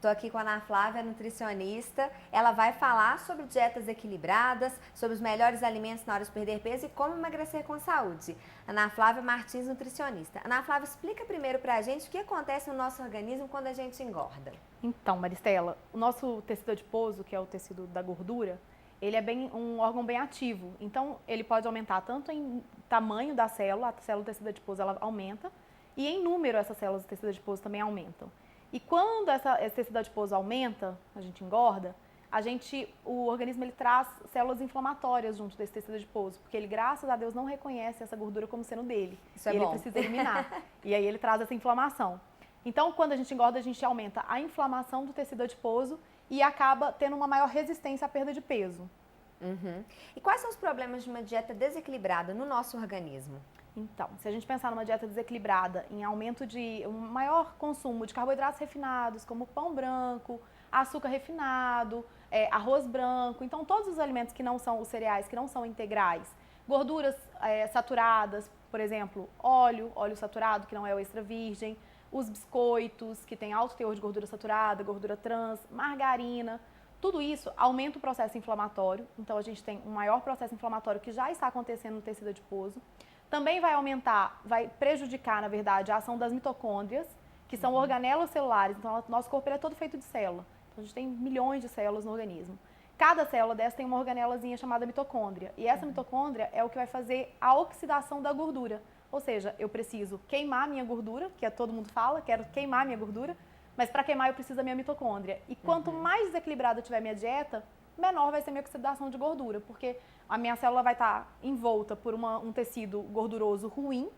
estou aqui com a Ana Flávia, nutricionista. Ela vai falar sobre dietas equilibradas, sobre os melhores alimentos na hora de perder peso e como emagrecer com saúde. Ana Flávia Martins, nutricionista. Ana Flávia, explica primeiro pra gente o que acontece no nosso organismo quando a gente engorda. Então, Maristela, o nosso tecido adiposo, que é o tecido da gordura, ele é um órgão bem ativo. Então, ele pode aumentar tanto em tamanho da célula, a célula do tecido adiposo ela aumenta, e em número essas células do tecido adiposo também aumentam. E quando esse tecido adiposo aumenta, a gente engorda, o organismo ele traz células inflamatórias junto desse tecido adiposo, porque ele, graças a Deus, não reconhece essa gordura como sendo dele. Isso é bom. Ele precisa eliminar. E aí ele traz essa inflamação. Então, quando a gente engorda, a gente aumenta a inflamação do tecido adiposo e acaba tendo uma maior resistência à perda de peso. Uhum. E quais são os problemas de uma dieta desequilibrada no nosso organismo? Então, se a gente pensar numa dieta desequilibrada, em aumento de um maior consumo de carboidratos refinados, como pão branco, açúcar refinado, arroz branco, então todos os alimentos que não são os cereais, que não são integrais, gorduras saturadas, por exemplo, óleo saturado, que não é o extra virgem, os biscoitos, que tem alto teor de gordura saturada, gordura trans, margarina, tudo isso aumenta o processo inflamatório, então a gente tem um maior processo inflamatório que já está acontecendo no tecido adiposo. Também vai prejudicar, na verdade, a ação das mitocôndrias, que são organelas celulares. Então, nosso corpo é todo feito de célula. Então, a gente tem milhões de células no organismo. Cada célula dessa tem uma organelazinha chamada mitocôndria. E essa mitocôndria é o que vai fazer a oxidação da gordura. Ou seja, eu preciso queimar minha gordura, que todo mundo fala, quero queimar minha gordura, mas para queimar eu preciso da minha mitocôndria. E quanto mais desequilibrada tiver minha dieta, menor vai ser a minha oxidação de gordura, porque a minha célula vai estar envolta por um tecido gorduroso ruim,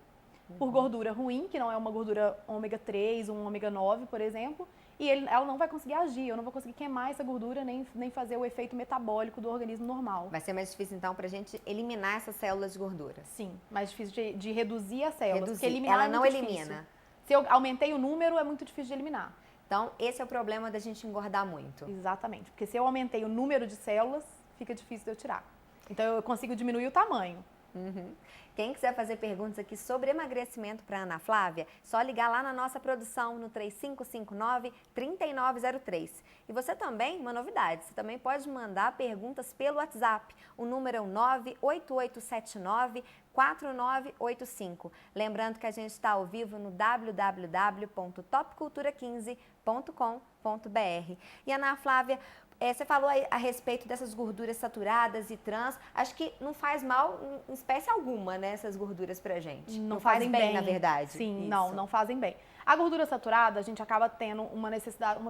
por gordura ruim, que não é uma gordura ômega 3, um ômega 9, por exemplo, e ela não vai conseguir agir, eu não vou conseguir queimar essa gordura, nem fazer o efeito metabólico do organismo normal. Vai ser mais difícil, então, pra gente eliminar essas células de gordura. Sim, mais difícil de reduzir as células, porque eliminar ela é não muito elimina. difícil. Se eu aumentei o número, é muito difícil de eliminar. Então, esse é o problema da gente engordar muito. Exatamente, porque se eu aumentei o número de células, fica difícil de eu tirar. Então, eu consigo diminuir o tamanho. Uhum. Quem quiser fazer perguntas aqui sobre emagrecimento para Ana Flávia, só ligar lá na nossa produção no 3559-3903. E você também, uma novidade, você também pode mandar perguntas pelo WhatsApp. O número é o 98879-4985. Lembrando que a gente está ao vivo no www.topcultura15.com.br. E Ana Flávia, você falou a respeito dessas gorduras saturadas e trans. Acho que não faz mal em espécie alguma, né, essas gorduras pra gente. Não fazem bem, na verdade. Sim, Isso. não fazem bem. A gordura saturada, a gente acaba tendo uma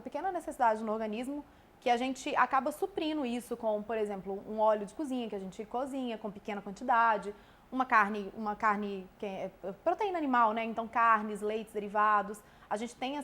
pequena necessidade no organismo, que a gente acaba suprindo isso com, por exemplo, um óleo de cozinha, que a gente cozinha com pequena quantidade, uma carne que é proteína animal, né? Então, carnes, leites, derivados. A gente tem a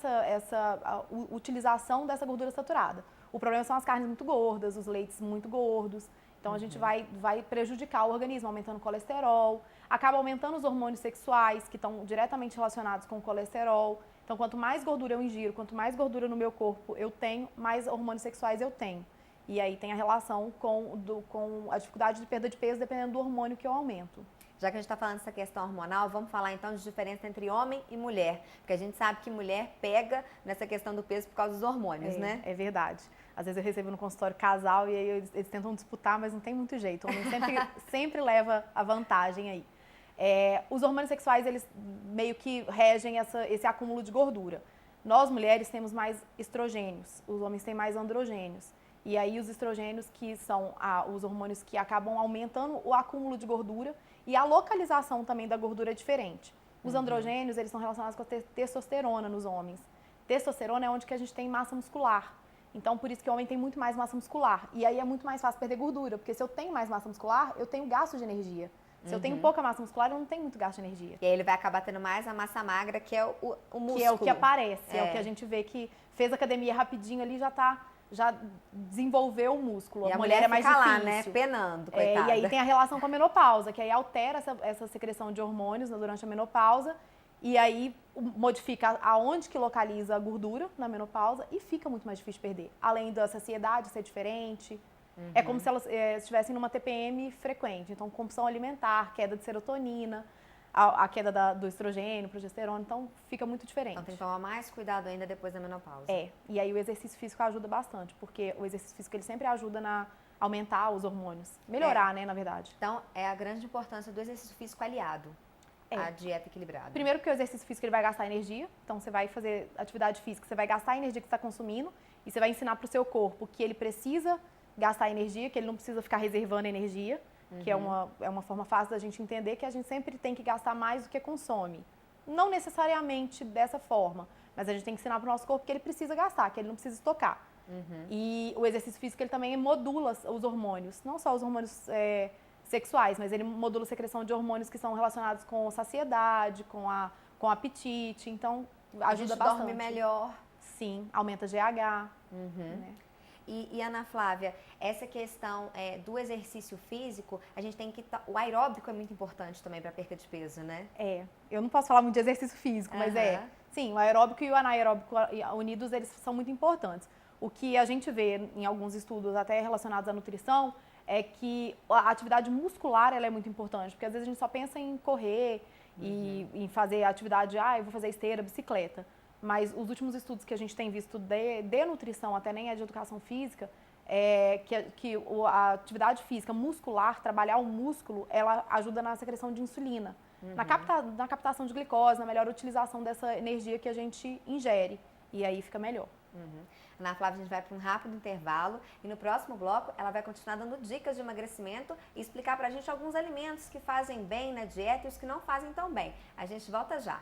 utilização dessa gordura saturada. O problema são as carnes muito gordas, os leites muito gordos. Então, a gente vai prejudicar o organismo, aumentando o colesterol. Acaba aumentando os hormônios sexuais, que estão diretamente relacionados com o colesterol. Então, quanto mais gordura eu ingiro, quanto mais gordura no meu corpo eu tenho, mais hormônios sexuais eu tenho. E aí tem a relação com a dificuldade de perda de peso, dependendo do hormônio que eu aumento. Já que a gente está falando dessa questão hormonal, vamos falar então de diferença entre homem e mulher. Porque a gente sabe que mulher pega nessa questão do peso por causa dos hormônios, né? É verdade. Às vezes eu recebo no consultório casal e aí eles tentam disputar, mas não tem muito jeito. O homem sempre leva a vantagem aí. Os hormônios sexuais, eles meio que regem esse acúmulo de gordura. Nós, mulheres, temos mais estrogênios, os homens têm mais androgênios. E aí os estrogênios, que são os hormônios que acabam aumentando o acúmulo de gordura, e a localização também da gordura é diferente. Os androgênios, eles são relacionados com a testosterona nos homens. Testosterona é onde que a gente tem massa muscular. Então, por isso que o homem tem muito mais massa muscular. E aí é muito mais fácil perder gordura, porque se eu tenho mais massa muscular, eu tenho gasto de energia. Se eu tenho pouca massa muscular, eu não tenho muito gasto de energia. E aí ele vai acabar tendo mais a massa magra, que é o músculo. Que é o que aparece, é o que a gente vê que fez academia rapidinho ali, já desenvolveu o músculo. E a mulher é mais fica difícil. Lá, né, penando, coitada. E aí tem a relação com a menopausa, que aí altera essa secreção de hormônios durante a menopausa, e aí modifica aonde que localiza a gordura na menopausa e fica muito mais difícil de perder. Além da saciedade ser diferente, é como se elas estivessem numa TPM frequente, então compulsão alimentar, queda de serotonina. a queda do estrogênio, progesterona, então fica muito diferente. Então tem que tomar mais cuidado ainda depois da menopausa. E aí o exercício físico ajuda bastante, porque o exercício físico ele sempre ajuda a aumentar os hormônios, melhorar, né, na verdade. Então é a grande importância do exercício físico aliado à dieta equilibrada. Primeiro porque o exercício físico ele vai gastar energia, então você vai fazer atividade física, você vai gastar a energia que você está consumindo e você vai ensinar para o seu corpo que ele precisa gastar energia, que ele não precisa ficar reservando energia, que é uma forma fácil da gente entender que a gente sempre tem que gastar mais do que consome. Não necessariamente dessa forma, mas a gente tem que ensinar para o nosso corpo que ele precisa gastar, que ele não precisa estocar. E o exercício físico ele também modula os hormônios, não só os hormônios sexuais, mas ele modula a secreção de hormônios que são relacionados com saciedade, com apetite, então ajuda bastante. Dorme melhor. Sim, aumenta GH. Né? E Ana Flávia, essa questão do exercício físico, a gente tem que... O aeróbico é muito importante também para a perda de peso, né? Eu não posso falar muito de exercício físico, mas sim, o aeróbico e o anaeróbico unidos, eles são muito importantes. O que a gente vê em alguns estudos, até relacionados à nutrição, é que a atividade muscular ela é muito importante, porque às vezes a gente só pensa em correr e em fazer atividade, eu vou fazer esteira, bicicleta. Mas os últimos estudos que a gente tem visto de nutrição, até nem é de educação física, que a atividade física muscular, trabalhar o músculo, ela ajuda na secreção de insulina, na captação de glicose, na melhor utilização dessa energia que a gente ingere. E aí fica melhor. Ana Flávia, a gente vai para um rápido intervalo e no próximo bloco ela vai continuar dando dicas de emagrecimento e explicar pra gente alguns alimentos que fazem bem na dieta e os que não fazem tão bem. A gente volta já.